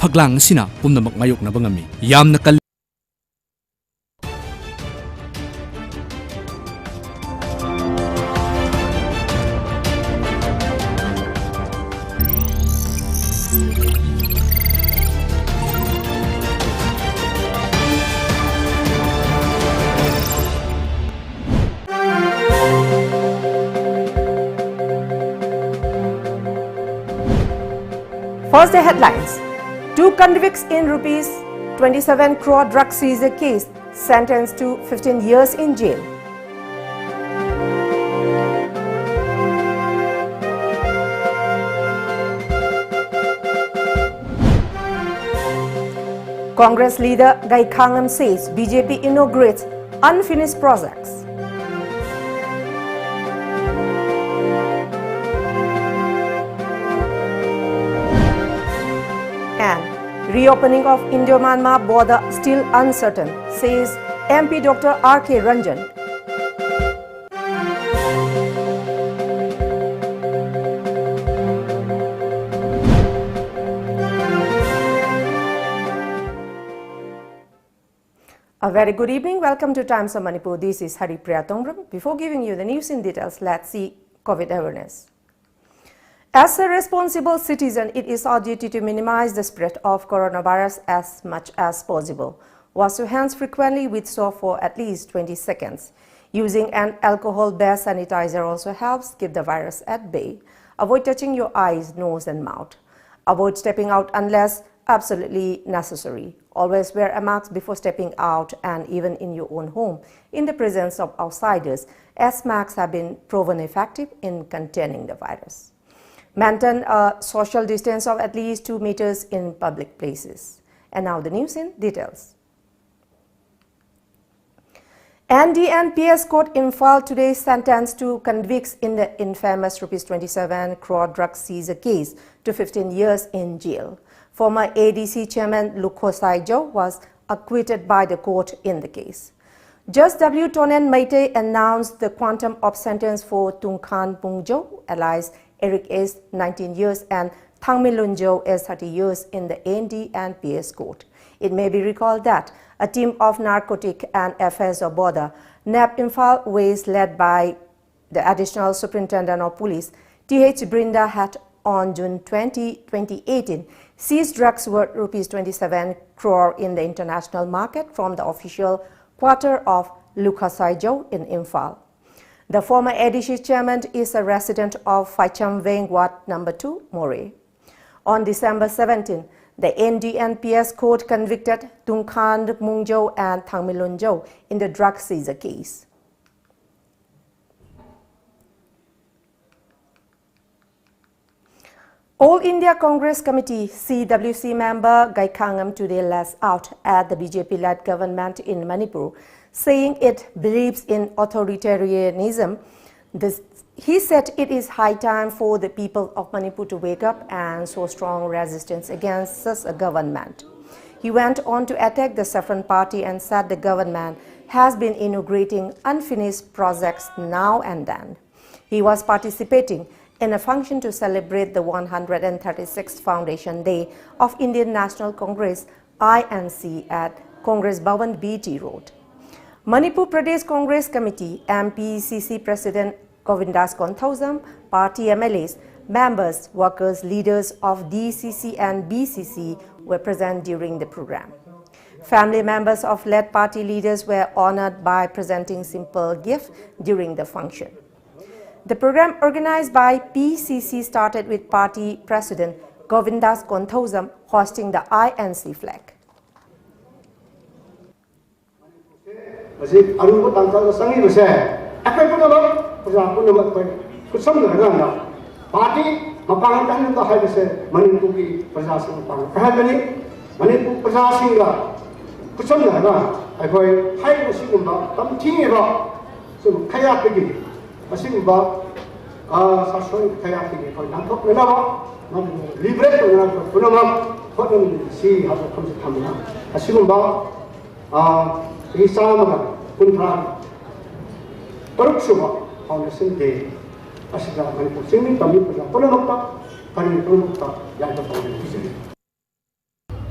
Haglang sina pumnamak mayok na bangami. Yam na kal First, the headlines. 2 convicts in rupees 27 crore drug seizure case sentenced to 15 years in jail. Congress leader Gai Khangam says BJP inaugurates unfinished projects. And reopening of Indo-Myanmar border still uncertain, says MP Dr. R.K. Ranjan. A very good evening. Welcome to Times of Manipur. This is HARIPRIYA. Before giving you the news in details, let's see COVID awareness. As a responsible citizen, it is our duty to minimize the spread of coronavirus as much as possible. Wash your hands frequently with soap for at least 20 seconds. Using an alcohol-based sanitizer also helps keep the virus at bay. Avoid touching your eyes, nose and mouth. Avoid stepping out unless absolutely necessary. Always wear a mask before stepping out and even in your own home in the presence of outsiders, as masks have been proven effective in containing the virus. Maintain a social distance of at least 2 meters in public places. And now the news in details. NDNPS Court Imphal today sentenced 2 convicts in the infamous rupees 27 crore drug seizure case to 15 years in jail. Former ADC chairman Lukho Saijo was acquitted by the court in the case. Judge W. Tonen Maite announced the quantum of sentence for Tungkhan Pungjo, alias Eric S. 19 years and Thangmilunjo S. 30 years in the NDNPS court. It may be recalled that a team of Narcotic and Affairs of Border, NAP Imphal Ways, led by the Additional Superintendent of Police, T.H. Brinda, had on June 20, 2018, seized drugs worth rupees 27 crore in the international market from the official quarter of Lukho Saijo in Imphal. The former ADC chairman is a resident of Phaicham Veng Ward No. 2, More. On December 17, the NDNPS court convicted Tungkhan Mungjo and Thangmilunjo in the drug seizure case. All India Congress Committee CWC member Gai Khangam today lashed out at the BJP-led government in Manipur, saying it believes in authoritarianism. He said it is high time for the people of Manipur to wake up and show strong resistance against such a government. He went on to attack the Saffron Party and said the government has been inaugurating unfinished projects now and then. He was participating in a function to celebrate the 136th Foundation Day of Indian National Congress INC at Congress Bhavan BT Road. Manipur Pradesh Congress Committee MPCC President Govindas Konthausam, party MLAs, members, workers, leaders of DCC and BCC were present during the program. Family members of led party leaders were honored by presenting simple gifts during the function. The program organized by PCC started with party president Govindas Konthausam hosting the INC flag.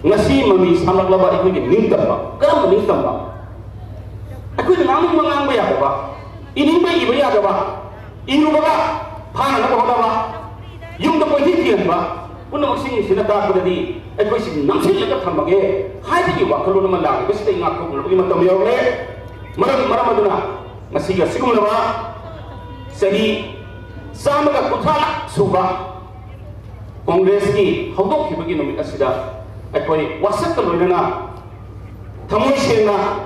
ngasi mami samak laba ikut ni tamba karam ni tamba aku ngang mengang bayar apa ini bayi ibu ya apa ini apa panah apa apa yung tu pergi tian ba pun nak sini sini tak boleh di aku sini nampak lekat tamba ke hai tu juga kalau nama lagi mesti ingat aku nak pergi macam yang le maram aduna ngasi ngasi kumana ba segi sama ka kuthala suba Congress ni hawdok ki bagi nomi asida akoi wasak ka loina thamoi sena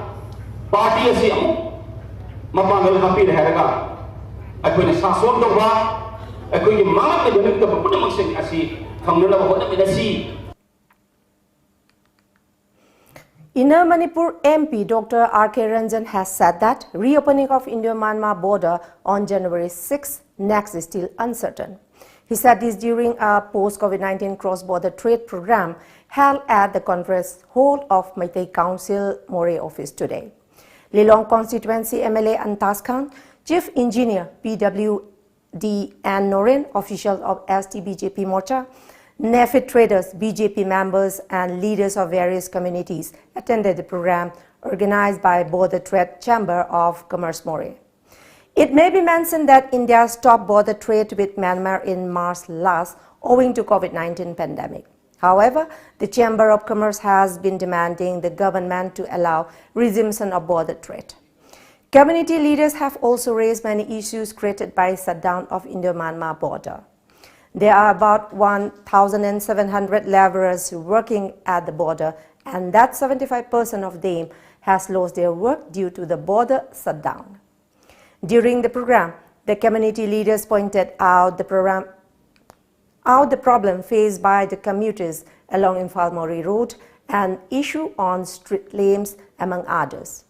party asi amu mapangal happy rahega akoi ne sason do ba akoi ki mama ke dene ka pun makseng asi thamna ba hoda medasi Inner Manipur MP Dr. R.K. Ranjan has said that reopening of India-Myanmar border on January 6 next is still uncertain. He said this during a post-COVID-19 cross-border trade program held at the Conference Hall of Meitei Council Moreh office today. Lilong constituency MLA Antas Khan, Chief Engineer PWD and Norin, officials of ST-BJP Morcha, NEFIT traders, BJP members and leaders of various communities attended the program organized by Border Trade Chamber of Commerce Moreh. It may be mentioned that India stopped border trade with Myanmar in March last owing to COVID-19 pandemic. However, the Chamber of Commerce has been demanding the government to allow resumption of border trade. Community leaders have also raised many issues created by shutdown of Indo-Myanmar border. There are about 1,700 laborers working at the border, and that 75% of them has lost their work due to the border shutdown. During the program, the community leaders pointed out the problem faced by the commuters along Imphal-Moreh Road and issue on street lamps, among others.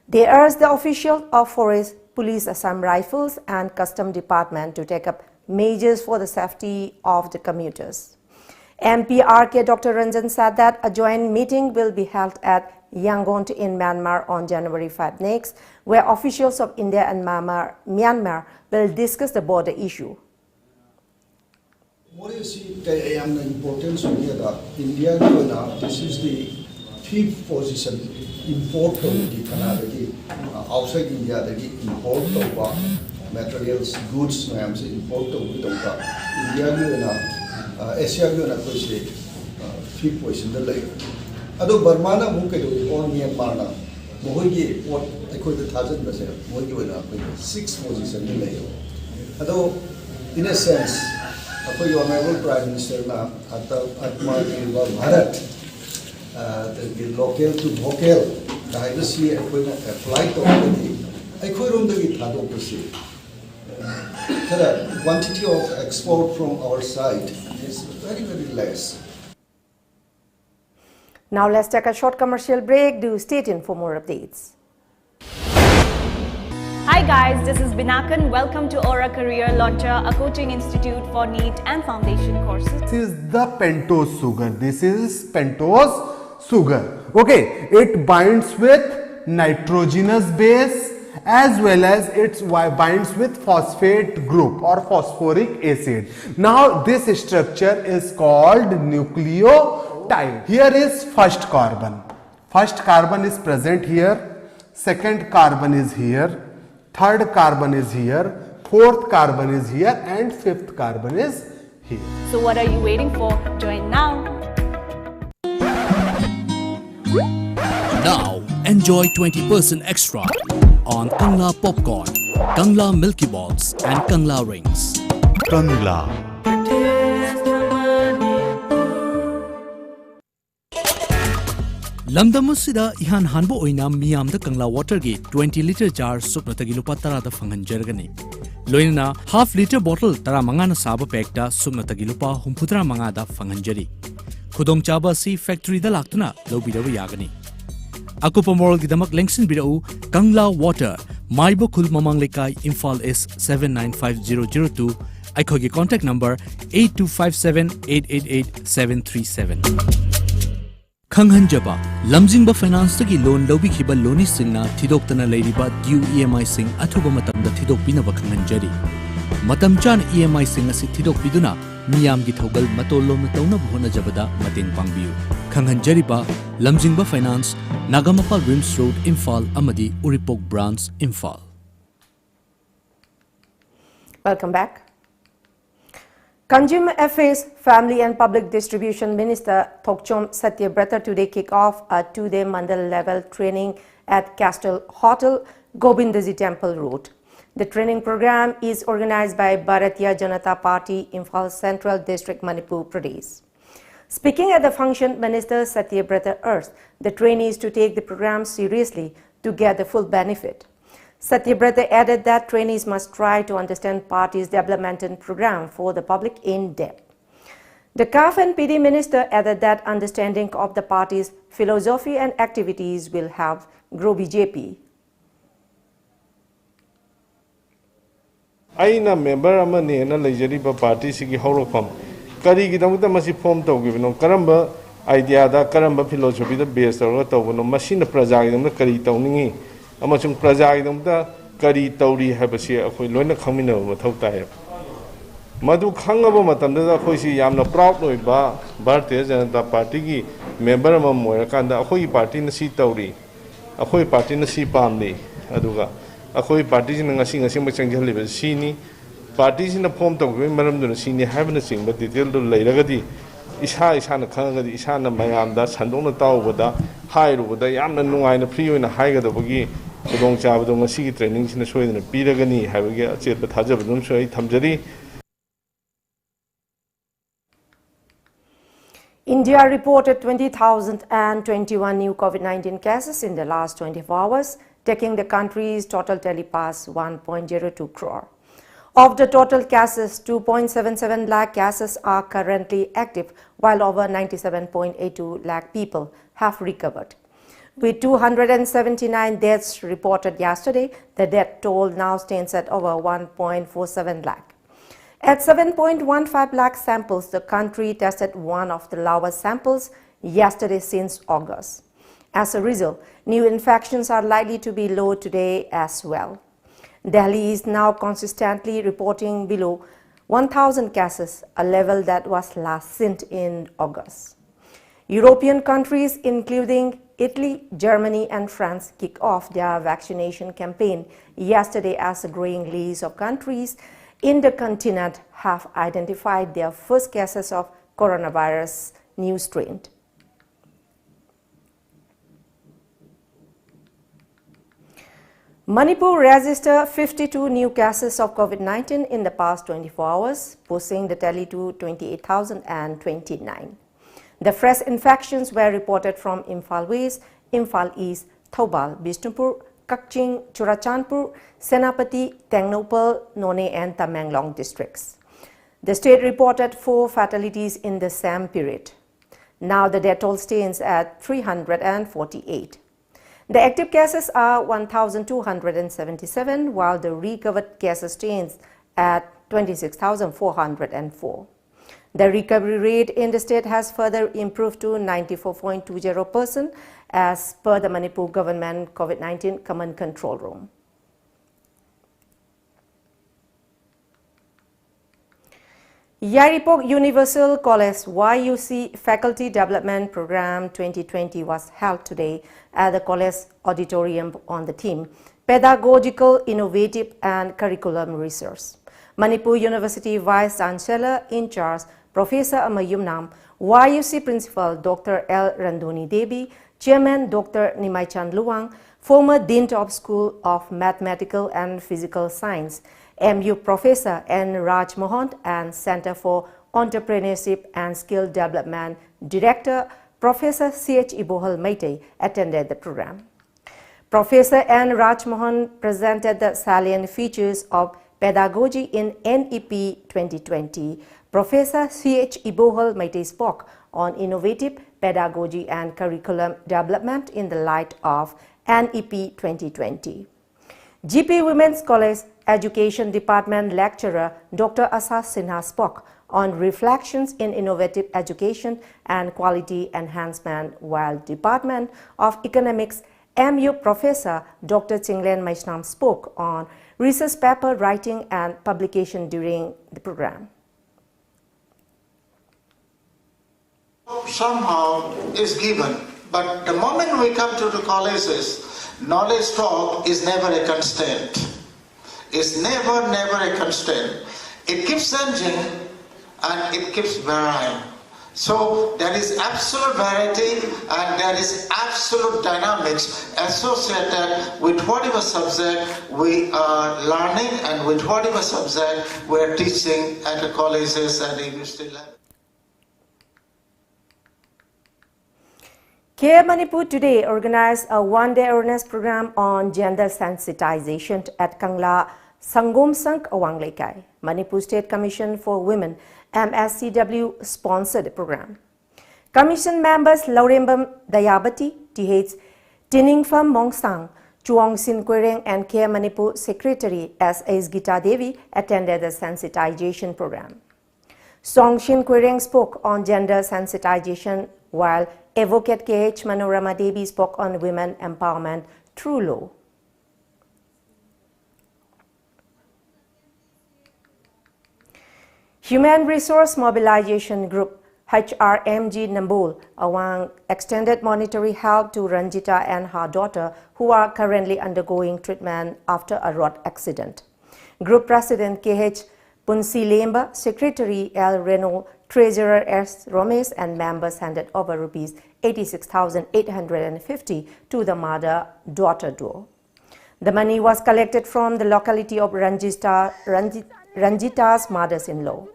They urged the officials of Forest, Police, Assam Rifles and Custom Department to take up measures for the safety of the commuters. MP RK Dr. Ranjan said that a joint meeting will be held at Yangon in Myanmar on January 5 next, where officials of India and Myanmar will discuss the border issue. What is the importance of India? This is the fifth position import of the Canada outside India. The import of materials, goods, import of India, Asia, fifth position. Ado Burma or Myanmar, Mohogi, what I call the Tajan, sixth position. Ado, in a sense, your Honorable Prime Minister Atma Bharat, the local to vocal, the Hydrosia flight already. I could only the quantity of export from our side is very, very less. Now let's take a short commercial break. Do stay tuned for more updates. Hi guys, this is Binakan. Welcome to Aura Career Launcher, a coaching institute for NEET and foundation courses. This is the pentose sugar. This is pentose sugar. Okay, it binds with nitrogenous base as well as it binds with phosphate group or phosphoric acid. Now this structure is called nucleotide. Here is first carbon. First carbon is present here. Second carbon is here. Third carbon is here. Fourth carbon is here. And fifth carbon is here. So what are you waiting for? Join now. Now, enjoy 20% extra on Kangla Popcorn, Kangla Milky Balls and Kangla Rings. Kangla. Lamdamusida ihan hanbo oina miyam da Kangla water gi 20 liter jar sukna tagi lupa tara da fangan jargani. Loina half liter bottle tara mangana saba pekta sukna tagi lupa humputara manga da fangan jari. Khudong chaba si factory da laktuna lobidawa yagani. Akupa moral gidamak lengsin bidau Kangla Water, Maibo Khul Mamang Lekai, Imphal S 795002. Aikogi contact number 8257888737. Khanghanjaba, Lamjingba Finance Tagi loan lobi khiba loni singna Thidoktana Ladiba due EMI sing Athuba Matamda Thidok Pinaba Khanghanjari. Matamchan EMI sing asi Thidok Piduna, Miyam Githogal Matolom Tona Bhona Jabada Mating Pangbiu. Khanghanjariba, Lamjingba Finance, Nagamapal Rims Road, Imphal, Amadi, Uripok Branch, Imphal. Welcome back. Consumer Affairs, Family and Public Distribution Minister Thokchom Satyabrata today kicked off a two-day Mandal level training at Castle Hotel, Govindaji Temple Road. The training program is organized by Bharatiya Janata Party, Imphal Central District, Manipur Pradesh. Speaking at the function, Minister Satyabrata urged the trainees to take the program seriously to get the full benefit. Satyabrata added that trainees must try to understand party's development program for the public in depth. The CAF and PD minister added that understanding of the party's philosophy and activities will help grow BJP. Aina member amani na lejariba party sigi horofam kari gidamta masi form tawgibno karamba idea da karamba philosophy da base tawra tawbono masina praja gidamta kari tawningi amasung praja gidamta kari tawri habasi akhoi loina khamina mathau tae madu khangaba matamda akhoi si yamna proud loiba Bharatiya Janata Party gi member am moira kanda akhoi party na si tawri akhoi party na si pamni aduga akhoi party jin ngasi machangjaliba sini party jin form tawgi maram dun sini habna singba detail do leiragadi isa na khangadi isa na mayam da sandona tawbada hairubada yamna nungaina free oina haigadabagi kudong chabado ngasi gi training sina soidana piragani habagi achetba thajabadum soi thamjari. India reported 20,021 new COVID-19 cases in the last 24 hours, taking the country's total tally past 1.02 crore. Of the total cases, 2.77 lakh cases are currently active, while over 97.82 lakh people have recovered. With 279 deaths reported yesterday, the death toll now stands at over 1.47 lakh. At 7.15 lakh samples, the country tested one of the lowest samples yesterday since August. As a result, new infections are likely to be low today as well. Delhi is now consistently reporting below 1,000 cases, a level that was last seen in August. European countries, including Italy, Germany and France, kicked off their vaccination campaign yesterday as a growing list of countries in the continent have identified their first cases of coronavirus new strain. Manipur registered 52 new cases of COVID-19 in the past 24 hours, pushing the tally to 28,029. The fresh infections were reported from Imphal West, Imphal East, Thoubal, Bishnupur, Kakching, Churachandpur, Senapati, Tengnopal, None and Tamenglong districts. The state reported 4 fatalities in the same period. Now the death toll stands at 348. The active cases are 1,277, while the recovered cases stands at 26,404. The recovery rate in the state has further improved to 94.20% as per the Manipur government COVID-19 Command Control Room. Yaripok Universal College YUC Faculty Development Program 2020 was held today at the college auditorium on the theme Pedagogical, Innovative and Curriculum Research. Manipur University Vice Chancellor in charge Professor Amayumnam, YUC Principal Dr. L. Randoni Devi, Chairman Dr. Nimaichan Luang, former Dean of School of Mathematical and Physical Science, MU Professor N. Raj Mohan and Center for Entrepreneurship and Skill Development Director Professor C.H. Ibohal Maitei attended the program. Professor N. Raj Mohan presented the salient features of pedagogy in NEP 2020. Professor C.H. Ibohal Maitei spoke on innovative pedagogy and curriculum development in the light of NEP 2020. GP Women's College Education Department lecturer Dr. Asas Sinha spoke on reflections in innovative education and quality enhancement, while Department of Economics MU Professor Dr. Chinglen Maishnam spoke on research paper writing and publication during the program. somehow is given. But the moment we come to the colleges, knowledge talk is never a constant. It's never a constant. It keeps changing and it keeps varying. So there is absolute variety and there is absolute dynamics associated with whatever subject we are learning and with whatever subject we are teaching at the colleges and the university level. Care Manipur today organized a one-day awareness program on gender sensitization at Kangla Sangom Sank Awang Lekai. Manipur State Commission for Women MSCW sponsored the program. Commission members Laurembam Dayabati, TH Tiningfam Mongsang, Chuang Sin Kwereng and Care Manipur Secretary S.S. Gita Devi attended the sensitization program. Song Shin Kwereng spoke on gender sensitization while Advocate K.H. Manorama Devi spoke on women empowerment through law. Human Resource Mobilization Group HRMG Nambol Awang extended monetary help to Ranjita and her daughter who are currently undergoing treatment after a road accident. Group President KH Punsilemba, Secretary L. Reno, Treasurer S. Romes and members handed over rupees 86,850 to the mother-daughter duo. The money was collected from the locality of Ranjita's mother-in-law.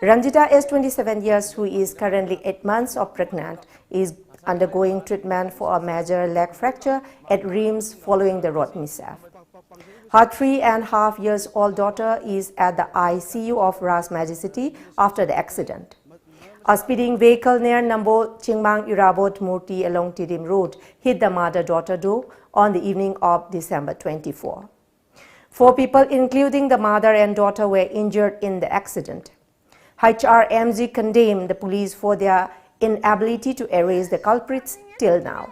Ranjita is 27 years, who is currently 8 months of pregnant, is undergoing treatment for a major leg fracture at Reims following the road mishap. Her 3.5-year-old daughter is at the ICU of Ras Majesty after the accident. A speeding vehicle near Nambo Chingmang Irabot Murti along Tidim Road hit the mother-daughter duo on the evening of December 24. 4 people, including the mother and daughter, were injured in the accident. HRMG condemned the police for their inability to arrest the culprits till now.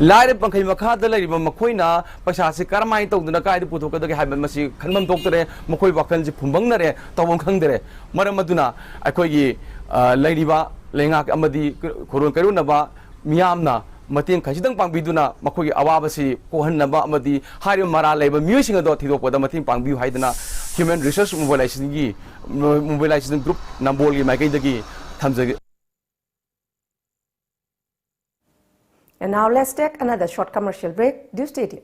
Lai pangkai makha da lai makhoi na paisa se karamai tawduna kai de puthok da haiba masi khanmam toktare makhoi wakal ji phumbang na re tawong khangdere maram aduna akhoi gi lairiba lengak amadi khoron karu na ba miyamna mateng khajidang pangbiduna makhoi awaba si kohan na ba amadi harim mara leba music do thidok da mateng pangbi haidana Human Resource Mobilization Group Nambol gi mai kai dagi thamjagi. And now let's take another short commercial break. Do stay tuned.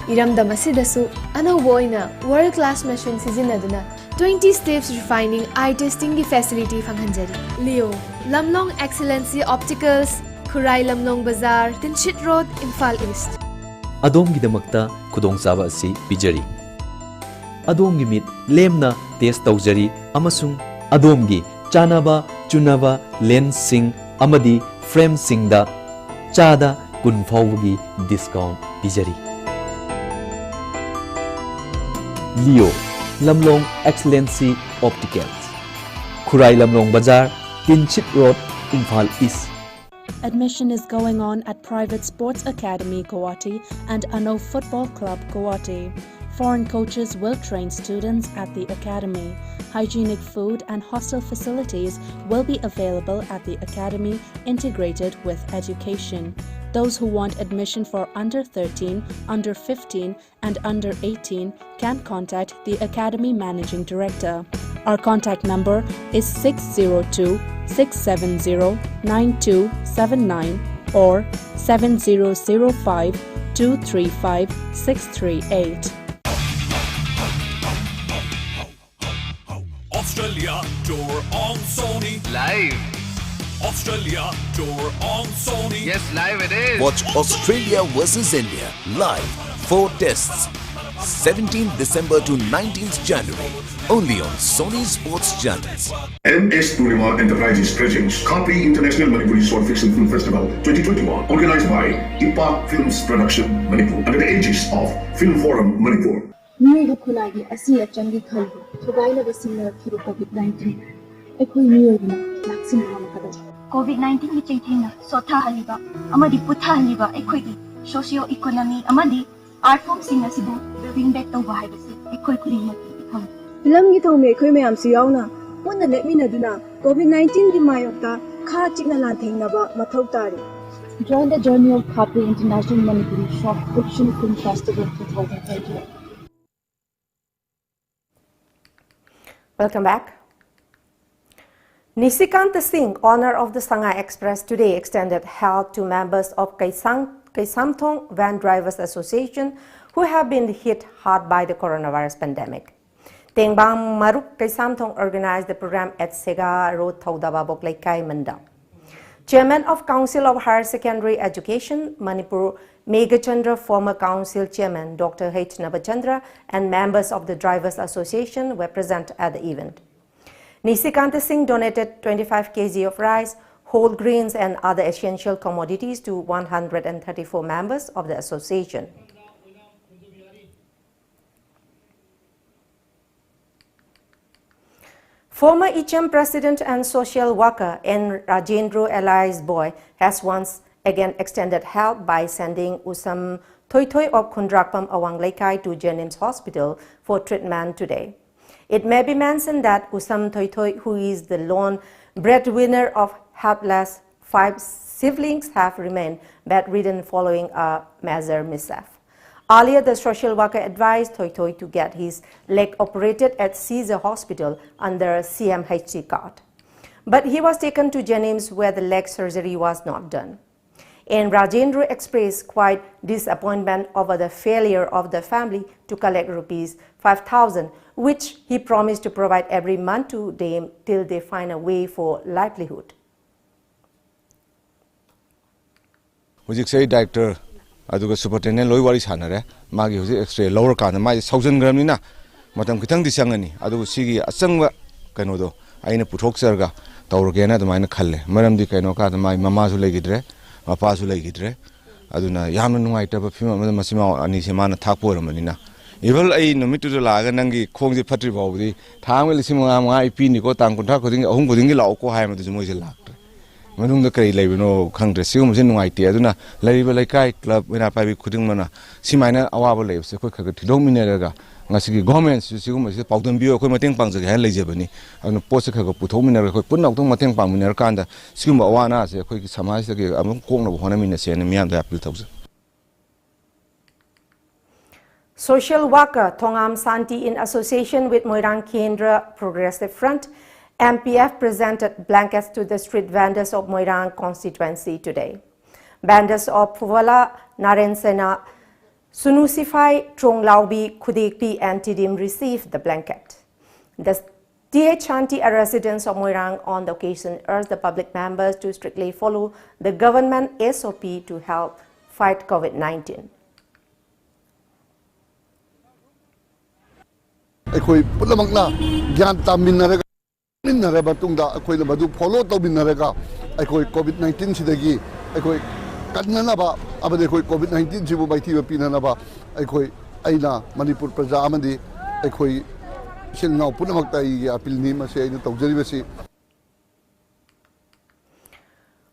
Iramdam asidasu anoboina world-class machine sizinaduna 20 steps refining eye testing facility fanghanjari. Leo Lamlong Excellency Opticals, Khurai Lamlong Bazaar, Tinchit Road, Imphal East. Adomgidamakta khudongchaba asi pijari. Adomgi mit lemna test tawjari amasung adomgi chanaba chunaba lens sing amadi frame singda chada kun phawgi discount pijari. Leo Lamlong Excellency Opticals, Khurai Lamlong Bazaar, Tinchit Road, Imphal East. Admission is going on at Private Sports Academy Guwahati and Ano Football Club Guwahati. Foreign coaches will train students at the academy. Hygienic food and hostel facilities will be available at the academy, integrated with education. Those who want admission for under 13, under 15 and under 18 can contact the Academy Managing Director. Our contact number is 602-670-9279 or 7005-235-638. Australia tour on Sony. Live. Australia tour on Sony. Yes, live it is. Watch Australia versus India live. 4 tests. 17th December to 19th January. Only on Sony Sports Channels. MS Purnima Enterprises presents Kapri International Manipuri Short Fiction Film Festival 2021. Organized by IPA Films Production Manipur under the aegis of Film Forum Manipur. New Kunagi Asia Changi Kalbu, Tugaila the similar to COVID-19. Ekui New Maxim Hamakada. COVID-19 Chaitina, Sota Haliba, Amadi Puta Haliba, Equity, Socio Economy, Amadi, Art Form Singasibu, Building Back over Hibasi, Equity. Film gi thong me khoi me am si yaw na ponna lepminaduna COVID-19 gi mayokta kha chikna la thengnaba mathau tari. Join the journey of HARIPRIYA International Manipuri Short Fiction Film Festival 2020. Welcome back. Nisikant Singh, owner of the Sangha Express, today extended help to members of Kaisamthong Van Drivers Association who have been hit hard by the coronavirus pandemic. Tengbang Maruk Kaisamthong organized the program at Sega Road, Thaudaba Boklaikai Manda. Chairman of Council of Higher Secondary Education, Manipur, Megachandra, former Council Chairman Dr. H. Nabachandra, and members of the Drivers Association were present at the event. Nisikant Singh donated 25 kg of rice, whole grains and other essential commodities to 134 members of the association. Former Icham president and social worker N. Rajendra Elias Boy has once again extended help by sending Usam Thoithoi of Khundrakpam Awang Laikai to Jennings Hospital for treatment today. It may be mentioned that Usam Thoithoi, who is the lone breadwinner of helpless 5 siblings, have remained bedridden following a major mishap. Earlier, the social worker advised Thoithoi to get his leg operated at Caesar Hospital under CMHC card. But he was taken to Jennings where the leg surgery was not done. And Rajendra expressed quite disappointment over the failure of the family to collect rupees 5,000, which he promised to provide every month to them till they find a way for livelihood. Director aduga superintendent loi wari sanare magi hoje x-ray lower kan mai 1000 gram ni na matam kitang di sangani aduga sigi asangwa kaino do aina puthok charga tawrge na damaina khalle maram di kaino ka mai mama su legidre mapa su legidre aduna yamna nungai ta ba phima masima ani semana thakpo ramani na ibal ai nomitu do laga nangi khongji phatri bawdi thangwe lisimanga ma ipi ni ko tang kuntha khoding ahum khoding gi law ko hai ma du moi je lak Manung kay labino kangre sigum sin nung idea aduna lariba laikai club wena pai khuding mana simaina awaba labs ko khaga thidong mineraga ngasigi government sigum si paudon bio ko mateng pangja ga leijebani anu post khaga puthom minera ko punna tung mateng pang minera kanda sigum awana se ko ki samaj ge amung kongna hona minna se ne miam da appeal thausa. Social worker Thongam Santi, in association with Moirang Kendra Progressive Front, MPF presented blankets to the street vendors of Moirang constituency today. Vendors of Puvala, Narensena, Sunusifai, Chonglaubi, Kudikpi and Tidim received the blanket. The TH Chanti, a resident of Moirang, on the occasion urged the public members to strictly follow the government SOP to help fight COVID-19. Follow COVID-19 sidagi kannanaba abade COVID-19 sibu baiti pinanaba aina Manipur praja amadi silnau punamakta appeal ni mase aina tawjaribasi.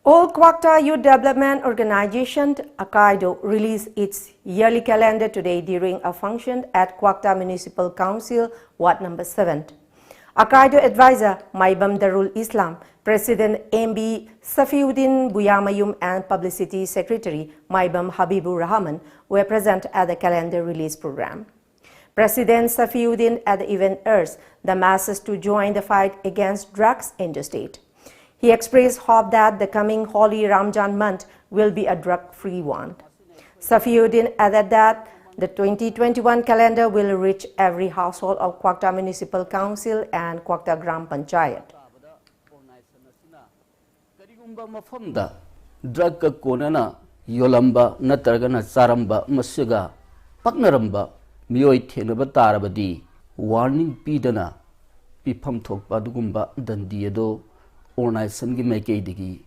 All Kwakta Youth Development Organization, Akaido, released its yearly calendar today during a function at Kwakta Municipal Council, Ward Number 7. Akaido advisor Maibam Darul Islam, President MB Safiuddin Buyamayum and Publicity Secretary Maibam Habibur Rahman were present at the calendar release program. President Safiuddin at the event urged the masses to join the fight against drugs in the state. He expressed hope that the coming holy Ramjan month will be a drug-free one. Safiuddin added that the 2021 calendar will reach every household of Kwakta Municipal Council and Kwakta Gram Panchayat. Drug ka konana yolamba natargana saramba masiga paknaramba miyoi thenaba tarabadi warning pidana pifam thokpa dugumba dandiedo organization gi maikei digi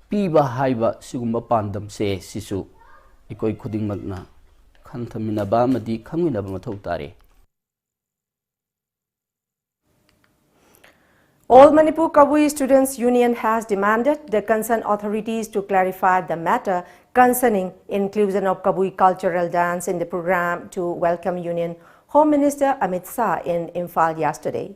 piba haiba sigumba pandam se sisu ikoi khuding magna khanthaminaba madi khangminaba mathau tare. All Manipur Kabui Students Union has demanded the concerned authorities to clarify the matter concerning inclusion of Kabui cultural dance in the program to welcome Union Home Minister Amit Shah in Imphal yesterday.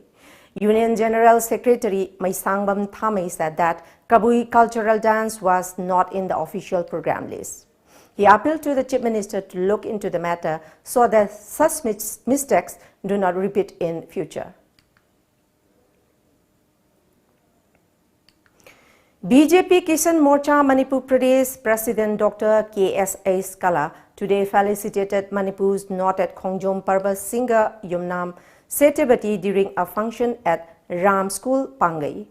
Union General Secretary Maisangbam Thamay said that Kabui cultural dance was not in the official program list. He appealed to the Chief Minister to look into the matter so that such mistakes do not repeat in future. BJP Kisan Morcha Manipur Pradesh President Dr. K.S.A. Skala today felicitated Manipur's noted Khongjom Parba singer Yumnam Setebati during a function at Ram School, Pangai.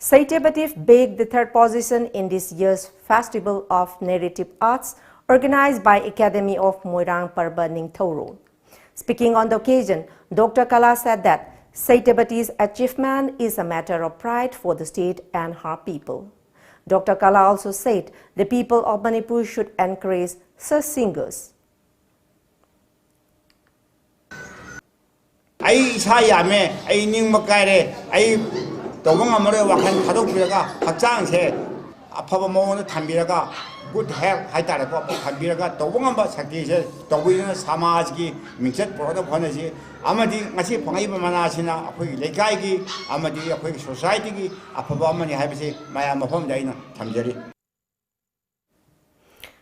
Setebati bagged the third position in this year's Festival of Narrative Arts organized by Academy of Moirang Parba Ningthoro. Speaking on the occasion, Dr. Kala said that Setebati's achievement is a matter of pride for the state and her people. Dr. Kala also said the people of Manipur should encourage such singers. I sayame, I ning makare, I Tobanga Mare Wakan Hadopiraga, Hatang, Apamo Tambiraga, good health, Haitarapo, Tambiraga, Tobanga Saki, Tobina Samajki, Mixed Product Honaji, Amadi, Masi Pangaiba Manasina, Legaigi, Amadi, a quick society, Apabamani Habisi, Mayama Home Dina, Tamjeri.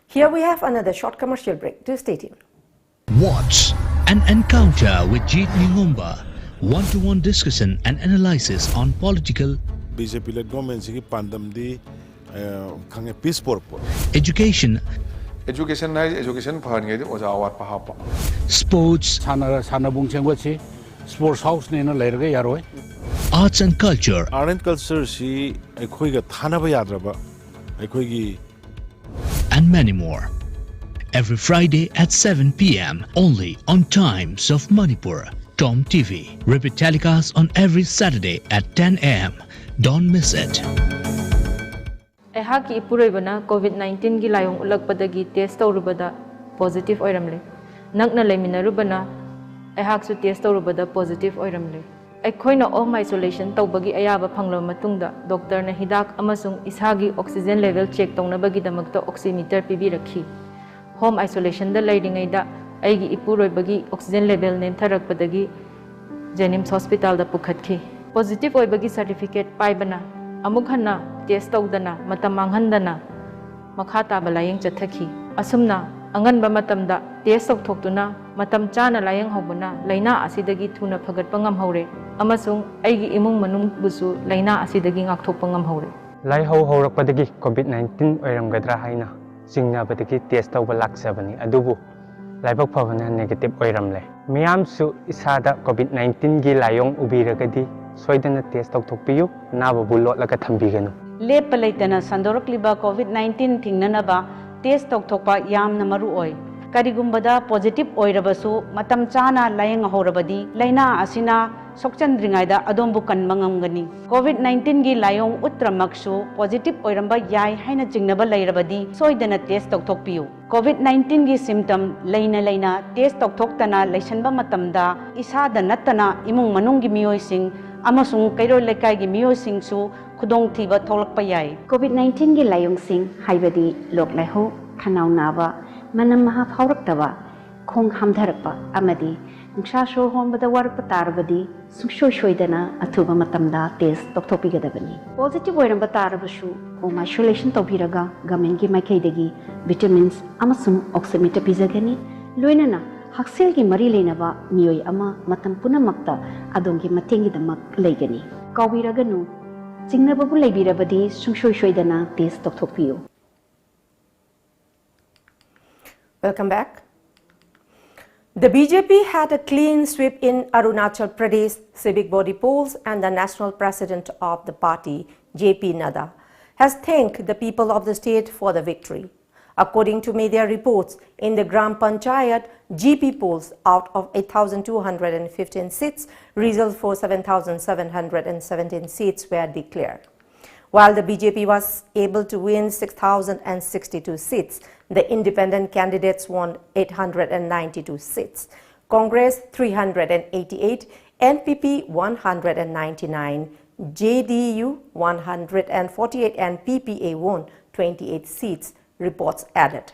Here we have another short commercial break. Do stay tuned. Watch an encounter with Jeet Ningumba, one-to-one discussion and analysis on political, BJP-led government sigi pandam di kange peace purpose. Education phàn ngai di oja awat pa hapa. Sports, sanabung chengwachi, sports house ne na leirga yaroi. Arts and culture. Art and culture si aikhoi ga thanaba yadraba aikhoi gi and many more. Every Friday at 7 p.m. only on Times of Manipur, TOMTV. Repeat telecast on every Saturday at 10 a.m. Don't miss it. Ehaki ipuroibana COVID-19 gi layong ulagpadagi test tawrubada positive oiramle. Nakna leminarubana ehaksu test tawrubada positive oiramle. Aikhoina home isolation tawbagi ayaba phanglo matungda doctor na hidak amasung ishagi oxygen level check tawnabagi damakta oximeter pibirakhi. Home isolation da lairingaida aigi ipuroibagi oxygen level nemtharakpadagi Jenims Hospital da pukhatkhi. Positive oibagi certificate paibana amuk hanna test tawdana matam manghandana makha taba layeng chathaki. Asumna anganba matamda test tawthoktuna matam chana layeng hobuna laina asidagi thuna phagatpa ngamhore amasung aigi imung manung busu laina asidagi ngakthokpa ngamhore. Lai ho horakpadagi COVID-19 oiramgadra haina singnabadagi test tawba laksabani adubu laibak phavana negative oiramle. Miyamsu isada COVID-19 gi layong ubiragadi soidana test tawthokpiyu nababu lotlaga thambiganu. Lepa leitana sandorokliba COVID-19 thingnanaba test tawthokpa yamna maruoi. Karigumbada positive oirabasu matam chana layeng horabadi laina asina sokchandringaida adombu kanmangamgani. COVID-19 gi layong utramaksu positive oiramba yai haina jingnaba lairabadi soidana test tawthokpiyu. COVID-19 gi symptom laina test tawthoktana laisanba matamda isada nattana imung manunggi miyoising amasung kairo lekai gi miyoising su khudong thiba tholakpa yai. COVID-19 gi layong sing haibadi lok laiho khanau naba manam maha phaurak khong hamdharakpa amadi nungsa shor hombada warakpa tarabadi sungshoidana athuba matamda test toktopigadabani. Positive oiramba tarabasu home isolation tawbiraga government gi maikaidagi vitamins amasung oximeter pizagani loinana haksel gi mari leinaba miyoi ama matam punamakta adongi matengi damak leigani. Kawiraganu chingnababu leibirabadi sungshoidana test toktokpiyo. Welcome back. The BJP had a clean sweep in Arunachal Pradesh civic body polls, and the national president of the party, JP Nadda, has thanked the people of the state for the victory. According to media reports, in the Gram Panchayat GP polls, out of 8,215 seats, results for 7,717 seats were declared. While the BJP was able to win 6,062 seats, the independent candidates won 892 seats, Congress 388, NPP 199, JDU 148 and PPA won 28 seats, reports added.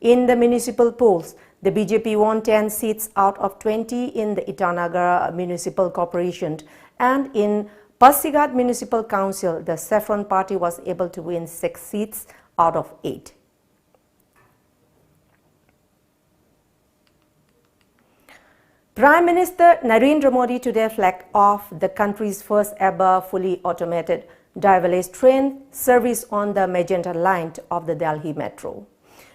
In the municipal polls, the BJP won 10 seats out of 20 in the Itanagar Municipal Corporation And in Pasighat Municipal Council, the Saffron Party was able to win 6 seats out of 8. Prime Minister Narendra Modi today flagged off the country's first ever fully automated driverless train service on the Magenta line of the Delhi Metro.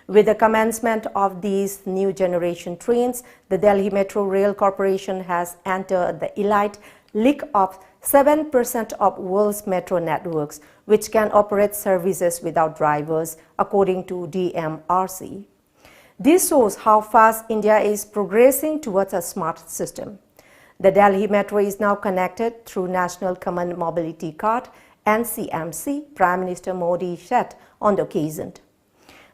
With the commencement of these new generation trains, the Delhi Metro Rail Corporation has entered the elite league of 7% of world's metro networks, which can operate services without drivers, according to DMRC. This shows how fast India is progressing towards a smart system. The Delhi Metro is now connected through National Common Mobility Card (NCMC), Prime Minister Modi said on the occasion.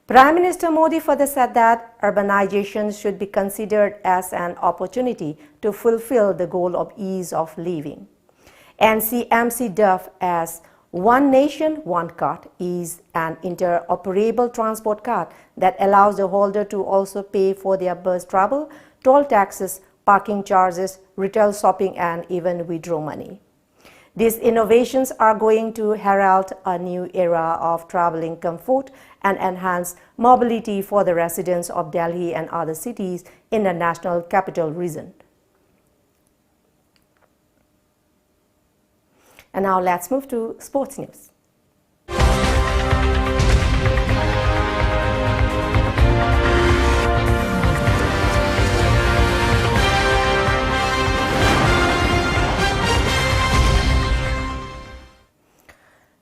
Prime Minister Modi further said that urbanization should be considered as an opportunity to fulfill the goal of ease of living. NCMC dubbed as One Nation, One Card is an interoperable transport card that allows the holder to also pay for their bus travel, toll taxes, parking charges, retail shopping, and even withdraw money. These innovations are going to herald a new era of traveling comfort and enhance mobility for the residents of Delhi and other cities in the National Capital Region. And now let's move to sports news.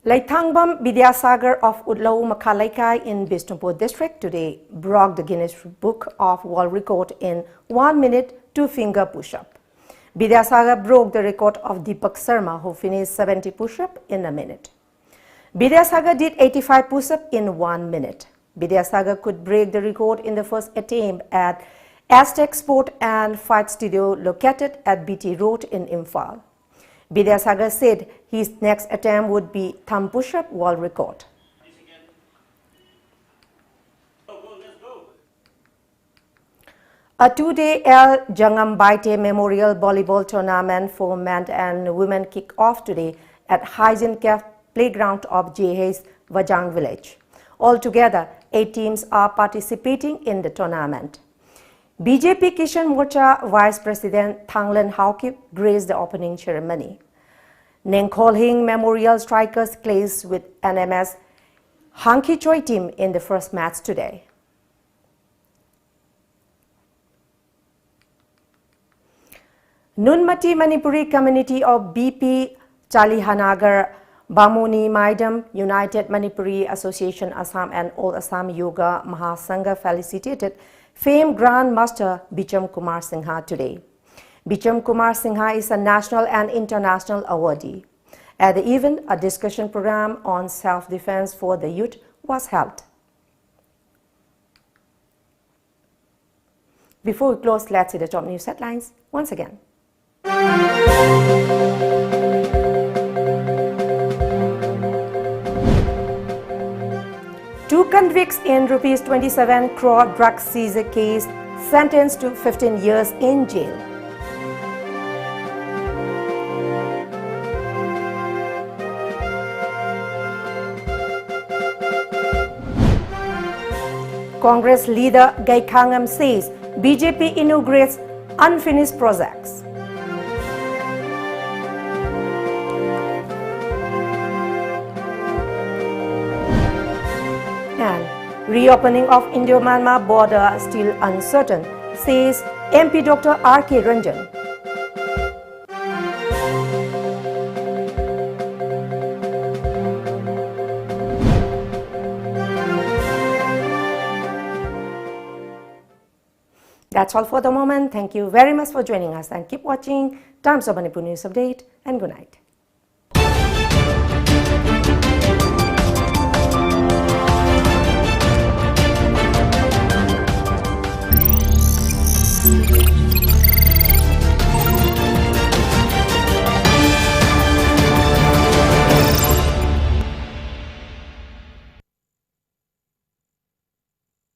Laithangbam Vidyasagar of Udlau Makhalaikai in Bishnupur district today broke the Guinness Book of World Record in 1 minute 2-finger push-up. Vidyasagar broke the record of Deepak Sharma, who finished 70 push-ups in a minute. Vidyasagar did 85 push-ups in 1 minute. Vidyasagar could break the record in the first attempt at Aztec Sport and Fight Studio located at BT Road in Imphal. Vidyasagar said his next attempt would be thumb push-up world record. A 2-day El Jangam Baite Memorial Volleyball Tournament for men and women kicked off today at Hygiene Cave Playground of JH's Vajang village. Altogether, 8 teams are participating in the tournament. BJP Kishan Morcha Vice President Thanglen Haokip graced the opening ceremony. Nengkholhing Memorial Strikers clashed with NMS Hanki Choi team in the first match today. Nunmati Manipuri community of BP Chalihanagar Bamuni Maidam United Manipuri Association Assam and All Assam Yoga Mahasangha felicitated famed Grand Master Bicham Kumar Singha today. Bicham Kumar Singha is a national and international awardee. At the event, a discussion program on self-defense for the youth was held. Before we close, let's see the top news headlines once again. Two convicts in Rs 27 crore drug seizure case sentenced to 15 years in jail. Congress leader Gaikhangam says BJP inaugurates unfinished projects. And reopening of Indo-Myanmar border still uncertain, says MP Dr. R.K. Ranjan. That's all for the moment. Thank you very much for joining us and keep watching Times of Manipur News Update and good night.